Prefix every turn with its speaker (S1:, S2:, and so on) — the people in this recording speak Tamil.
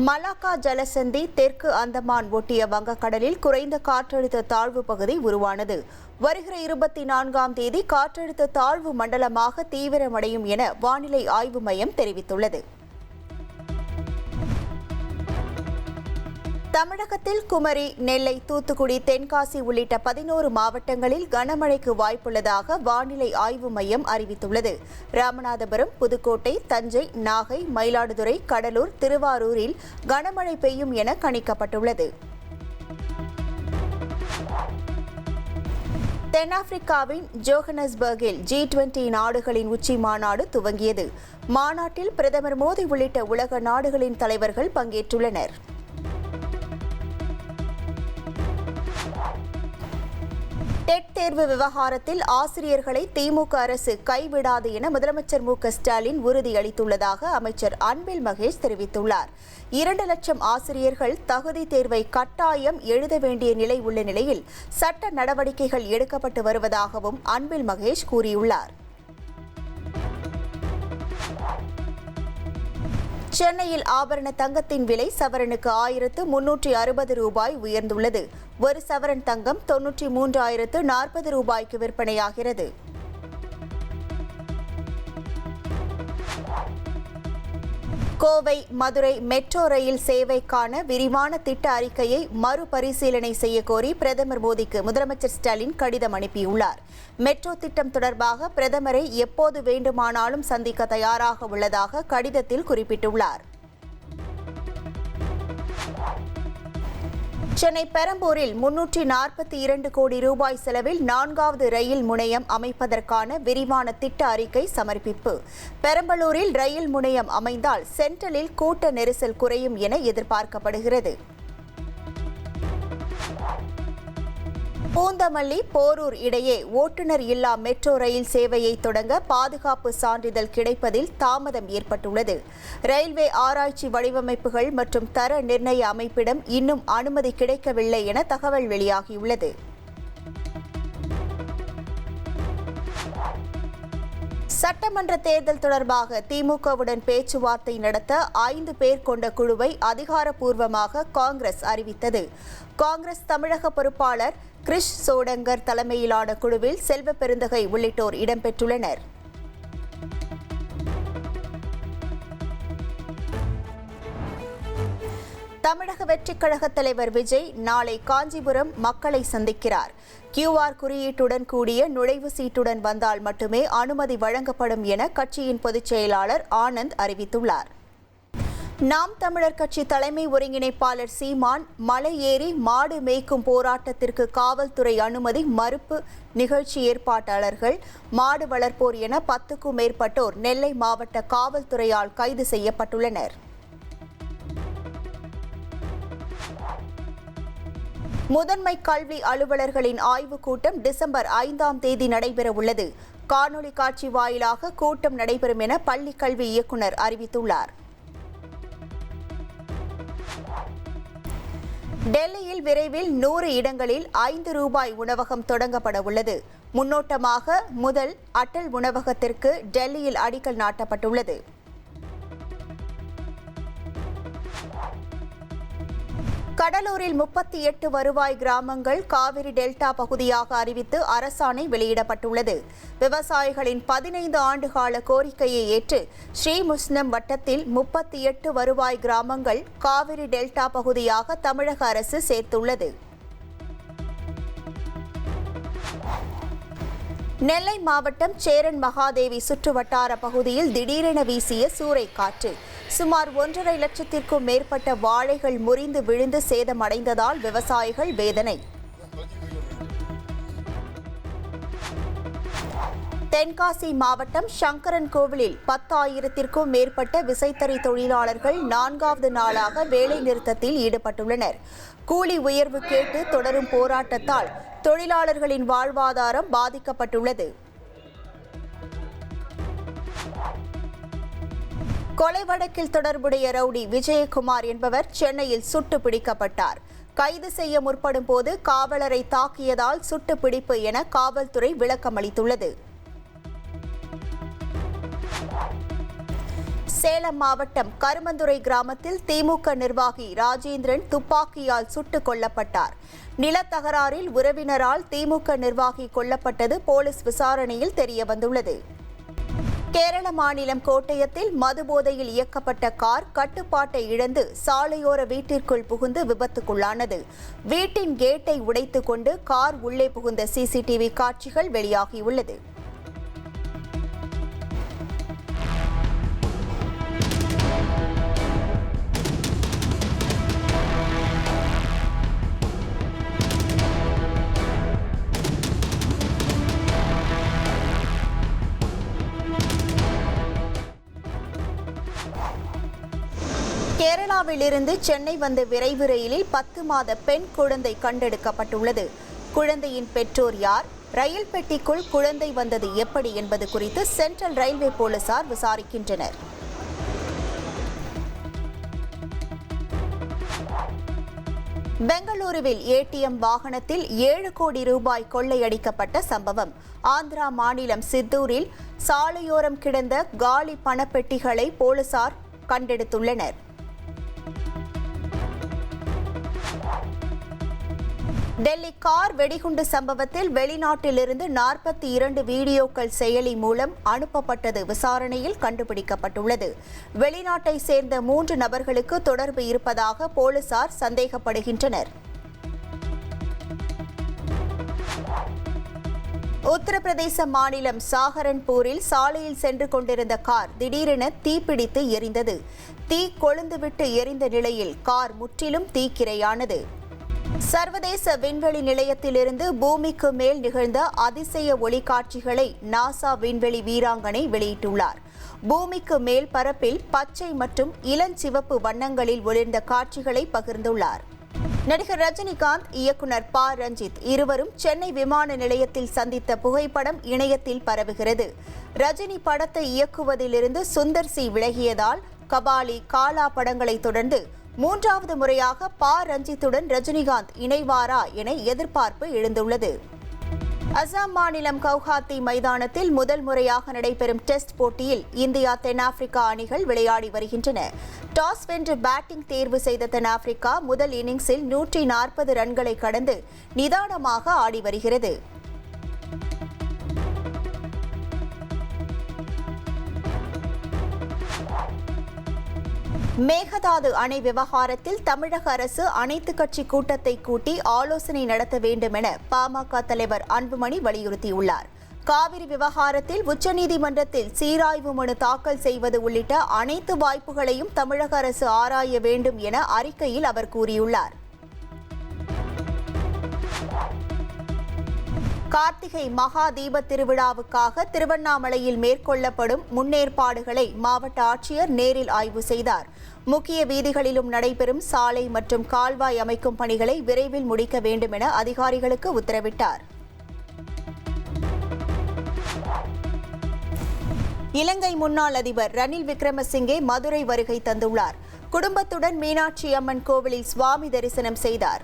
S1: மலாக்கா ஜலசந்தி தெற்கு அந்தமான் ஒட்டிய வங்கக்கடலில் குறைந்த காற்றழுத்த தாழ்வு பகுதி உருவானது. வருகிற 24ஆம் தேதி காற்றழுத்த தாழ்வு மண்டலமாக தீவிரமடையும் என வானிலை ஆய்வு மையம் தெரிவித்துள்ளது. தமிழகத்தில் குமரி, நெல்லை, தூத்துக்குடி, தென்காசி உள்ளிட்ட 11 மாவட்டங்களில் கனமழைக்கு வாய்ப்புள்ளதாக வானிலை ஆய்வு மையம் அறிவித்துள்ளது. ராமநாதபுரம், புதுக்கோட்டை, தஞ்சை, நாகை, மயிலாடுதுறை, கடலூர், திருவாரூரில் கனமழை பெய்யும் என கணிக்கப்பட்டுள்ளது. தென்னாப்பிரிக்காவின் ஜோஹனஸ்பர்கில் G20 நாடுகளின் உச்சி மாநாடு துவங்கியது. மாநாட்டில் பிரதமர் மோடி உள்ளிட்ட உலக நாடுகளின் தலைவர்கள் பங்கேற்றுள்ளனர். டெட் தேர்வு விவகாரத்தில் ஆசிரியர்களை திமுக அரசு கைவிடாது என முதலமைச்சர் மு.க.ஸ்டாலின் உறுதியளித்துள்ளதாக அமைச்சர் அன்பில் மகேஷ் தெரிவித்துள்ளார். 2 லட்சம் ஆசிரியர்கள் தகுதி தேர்வை கட்டாயம் எழுத வேண்டிய நிலை உள்ள நிலையில் சட்ட நடவடிக்கைகள் எடுக்கப்பட்டு வருவதாகவும் அன்பில் மகேஷ் கூறியுள்ளார். சென்னையில் ஆபரண தங்கத்தின் விலை சவரனுக்கு 1360 ரூபாய் உயர்ந்துள்ளது. ஒரு சவரன் தங்கம் 93,040 ரூபாய்க்கு விற்பனையாகிறது. கோவை, மதுரை மெட்ரோ ரயில் சேவைக்கான விரிவான திட்ட அறிக்கையை மறுபரிசீலனை செய்யக்கோரி பிரதமர் மோடிக்கு முதலமைச்சர் ஸ்டாலின் கடிதம் அனுப்பியுள்ளார். மெட்ரோ திட்டம் தொடர்பாக பிரதமரை எப்போது வேண்டுமானாலும் சந்திக்க தயாராக உள்ளதாக கடிதத்தில் குறிப்பிட்டுள்ளார். சென்னை பெரம்பூரில் 342 கோடி ரூபாய் செலவில் 4வது ரயில் முனையம் அமைப்பதற்கான விரிவான திட்ட அறிக்கை சமர்ப்பிப்பு. பெரம்பலூரில் ரயில் முனையம் அமைந்தால் சென்ட்ரலில் கூட்ட நெரிசல் குறையும் என எதிர்பார்க்கப்படுகிறது. பூந்தமல்லி, போரூர் இடையே ஓட்டுநர் இல்லா மெட்ரோ ரயில் சேவையை தொடங்க பாதுகாப்பு சான்றிதழ் கிடைப்பதில் தாமதம் ஏற்பட்டுள்ளது. ரயில்வே ஆராய்ச்சி வடிவமைப்புகள் மற்றும் தர நிர்ணய அமைப்பிடம் இன்னும் அனுமதி கிடைக்கவில்லை என தகவல் வெளியாகியுள்ளது. சட்டமன்ற தேர்தல் தொடர்பாக திமுகவுடன் பேச்சுவார்த்தை நடத்த 5 பேர் கொண்ட குழுவை அதிகாரப்பூர்வமாக காங்கிரஸ் அறிவித்தது. காங்கிரஸ் தமிழக பொறுப்பாளர் கிரிஷ் சோடங்கர் தலைமையிலான குழுவில் செல்வ பெருந்தகை உள்ளிட்டோர் இடம்பெற்றுள்ளனர். தமிழக வெற்றிக் கழக தலைவர் விஜய் நாளை காஞ்சிபுரம் மக்களை சந்திக்கிறார். QR குறியீட்டுடன் கூடிய நுழைவு சீட்டுடன் வந்தால் மட்டுமே அனுமதி வழங்கப்படும் என கட்சியின் பொதுச் செயலாளர் ஆனந்த் அறிவித்துள்ளார். நாம் தமிழர் கட்சி தலைமை ஒருங்கிணைப்பாளர் சீமான் மலை ஏறி மாடு மேய்க்கும் போராட்டத்திற்கு காவல்துறை அனுமதி மறுப்பு நிகழ்ச்சி ஏற்பாட்டாளர்கள், மாடு வளர்ப்போர் என 10க்கும் மேற்பட்டோர் நெல்லை மாவட்ட காவல்துறையால் கைது செய்யப்பட்டுள்ளனர். முதன்மை கல்வி அலுவலர்களின் ஆய்வுக் கூட்டம் டிசம்பர் 5ஆம் தேதி நடைபெறவுள்ளது. காணொலி காட்சி வாயிலாக கூட்டம் நடைபெறும் என பள்ளிக் கல்வி இயக்குநர் அறிவித்துள்ளார். டெல்லியில் விரைவில் 100 இடங்களில் 5 ரூபாய் உணவகம் தொடங்கப்பட உள்ளது. முன்னோட்டமாக முதல் அட்டல் உணவகத்திற்கு டெல்லியில் அடிக்கல் நாட்டப்பட்டுள்ளது. கடலூரில் 38 வருவாய் கிராமங்கள் காவிரி டெல்டா பகுதியாக அறிவித்து அரசாணை வெளியிடப்பட்டுள்ளது. விவசாயிகளின் 15 ஆண்டுகால கோரிக்கையை ஏற்று ஸ்ரீமுஷ்ணம் வட்டத்தில் 38 வருவாய் கிராமங்கள் காவிரி டெல்டா பகுதியாக தமிழக அரசு சேர்த்துள்ளது. நெல்லை மாவட்டம் சேரன் மகாதேவி சுற்றுவட்டார பகுதியில் திடீரென வீசிய சூறைக்காற்று. சுமார் 1.5 லட்சத்திற்கும் மேற்பட்ட வாழைகள் முறிந்து விழுந்து சேதமடைந்ததால் விவசாயிகள் வேதனை. தென்காசி மாவட்டம் சங்கரன் கோவிலில் 10,000த்திற்கும் மேற்பட்ட விசைத்தறி தொழிலாளர்கள் 4வது நாளாக வேலை நிறுத்தத்தில் ஈடுபட்டுள்ளனர். கூலி உயர்வு கேட்டு தொடரும் போராட்டத்தால் தொழிலாளர்களின் வாழ்வாதாரம் பாதிக்கப்பட்டுள்ளது. கொலை வழக்கில் தொடர்புடைய ரவுடி விஜயகுமார் என்பவர் சென்னையில் சுட்டு பிடிக்கப்பட்டார். கைது செய்ய முற்படும் போது காவலரை தாக்கியதால் சுட்டு பிடிப்பு என காவல்துறை விளக்கமளித்துள்ளது. சேலம் மாவட்டம் கருமந்துறை கிராமத்தில் திமுக நிர்வாகி ராஜேந்திரன் துப்பாக்கியால் சுட்டுக் கொல்லப்பட்டார். நிலத்தகராறில் உறவினரால் திமுக நிர்வாகி கொல்லப்பட்டது போலீஸ் விசாரணையில் தெரியவந்துள்ளது. கேரள மாநிலம் கோட்டயத்தில் மதுபோதையில் இயக்கப்பட்ட கார் கட்டுப்பாட்டை இழந்து சாலையோர வீட்டிற்குள் புகுந்து விபத்துக்குள்ளானது. வீட்டின் கேட்டை உடைத்துக் கொண்டு கார் உள்ளே புகுந்த சிசிடிவி காட்சிகள் வெளியாகியுள்ளது. கேரளாவிலிருந்து சென்னை வந்த விரைவு ரயிலில் 10 மாத பெண் குழந்தை கண்டெடுக்கப்பட்டுள்ளது. குழந்தையின் பெற்றோர் யார், ரயில் பெட்டிக்குள் குழந்தை வந்தது எப்படி என்பது குறித்து சென்ட்ரல் ரயில்வே போலீசார் விசாரிக்கின்றனர். பெங்களூருவில் ஏடிஎம் வாகனத்தில் 7 கோடி ரூபாய் கொள்ளையடிக்கப்பட்ட சம்பவம். ஆந்திரா மாநிலம் சித்தூரில் சாலையோரம் கிடந்த காலி பணப்பெட்டிகளை போலீசார் கண்டெடுத்துள்ளனர். டெல்லி கார் வெடிகுண்டு சம்பவத்தில் வெளிநாட்டிலிருந்து 42 வீடியோக்கள் செயலி மூலம் அனுப்பப்பட்டது விசாரணையில் கண்டுபிடிக்கப்பட்டுள்ளது. வெளிநாட்டை சேர்ந்த 3 நபர்களுக்கு தொடர்பு இருப்பதாக போலீசார் சந்தேகப்படுகின்றனர். உத்தரப்பிரதேச மாநிலம் சாஹரன்பூரில் சாலையில் சென்று கொண்டிருந்த கார் திடீரென தீப்பிடித்து எரிந்தது. தீ கொழுந்துவிட்டு எரிந்த நிலையில் கார் முற்றிலும் தீக்கிரையானது. சர்வதேச விண்வெளி நிலையத்திலிருந்து பூமிக்கு மேல் நிகழ்ந்த அதிசய ஒளிக்காட்சிகளை நாசா விண்வெளி வீராங்கனை வெளியிட்டுள்ளார். பூமிக்கு மேல் பரப்பில் பச்சை மற்றும் இளஞ்சிவப்பு வண்ணங்களில் ஒளிர்ந்த காட்சிகளை பகிர்ந்துள்ளார். நடிகர் ரஜினிகாந்த், இயக்குனர் ப. ரஞ்சித் இருவரும் சென்னை விமான நிலையத்தில் சந்தித்த புகைப்படம் இணையத்தில் பரவுகிறது. ரஜினி படத்தை இயக்குவதிலிருந்து சுந்தர் சி விலகியதால் கபாலி, காலா படங்களை தொடர்ந்து 3வது முறையாக ப. ரஞ்சித்துடன் ரஜினிகாந்த் இணைவாரா என எதிர்பார்ப்பு எழுந்துள்ளது. அசாம் மாநிலம் கவுஹாத்தி மைதானத்தில் முதல் முறையாக நடைபெறும் டெஸ்ட் போட்டியில் இந்தியா, தென்னாப்பிரிக்கா அணிகள் விளையாடி வருகின்றன. டாஸ் வென்று பேட்டிங் தேர்வு செய்த தென்னாப்பிரிக்கா முதல் இன்னிங்ஸில் 140 ரன்களை கடந்து நிதானமாக ஆடி வருகிறது. மேகதாது அணை விவகாரத்தில் தமிழக அரசு அனைத்து கட்சி கூட்டத்தை கூட்டி ஆலோசனை நடத்த வேண்டும் என பாமக தலைவர் அன்புமணி வலியுறுத்தியுள்ளார். காவிரி விவகாரத்தில் உச்சநீதிமன்றத்தில் சீராய்வு மனு தாக்கல் செய்வது உள்ளிட்ட அனைத்து வாய்ப்புகளையும் தமிழக அரசு ஆராய வேண்டும் என அறிக்கையில் அவர் கூறியுள்ளார். கார்த்திகை மகா தீப திருவிழாவுக்காக திருவண்ணாமலையில் மேற்கொள்ளப்படும் முன்னேற்பாடுகளை மாவட்ட ஆட்சியர் நேரில் ஆய்வு செய்தார். முக்கிய வீதிகளிலும் நடைபெறும் சாலை மற்றும் கால்வாய் அமைக்கும் பணிகளை விரைவில் முடிக்க வேண்டும் என அதிகாரிகளுக்கு உத்தரவிட்டார். இலங்கை முன்னாள் அதிபர் ரணில் விக்ரமசிங்கே மதுரை வருகை தந்துள்ளார். குடும்பத்துடன் மீனாட்சி அம்மன் கோவிலில் சுவாமி தரிசனம் செய்தார்.